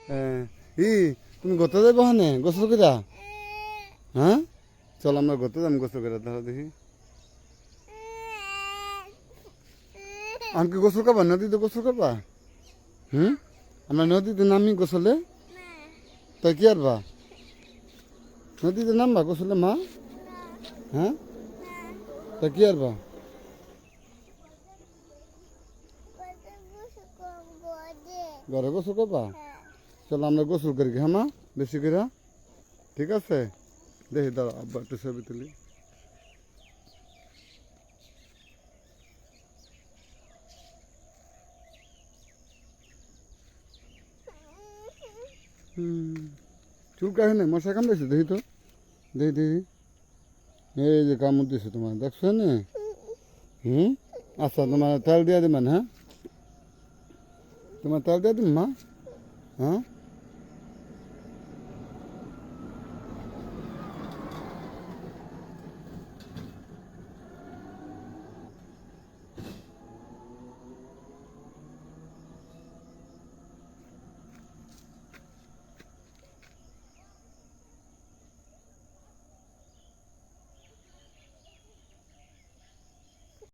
হ্যাঁ ই তুমি গোতে যাবো হানে গোসল করে হ্যাঁ চল আমরা গোতে যাম গোসল করে ধরো দেখি আমাকে গোসল করবা নদীতে গোসল করবা হুম আমরা নদীতে নামি গোসলে তাই কি আর বা নদীতে নামবা গোসলে মা হ্যাঁ তা কি আর বা ঘরে গোসল করবা চলো আমরা গোসল করি হ্যাঁ মা বেশি করে ঠিক আছে দেখি দাও আব্বা একটু ছবি তুলি চুল কাহে না মশা কামড়েছে দেখি তো দেখি দেখি এই যে কামড় দিছে তোমার দেখছো না আচ্ছা তোমার তেল দিয়ে দেবেন হ্যাঁ তোমার তেল দিয়ে দিন মা হ্যাঁ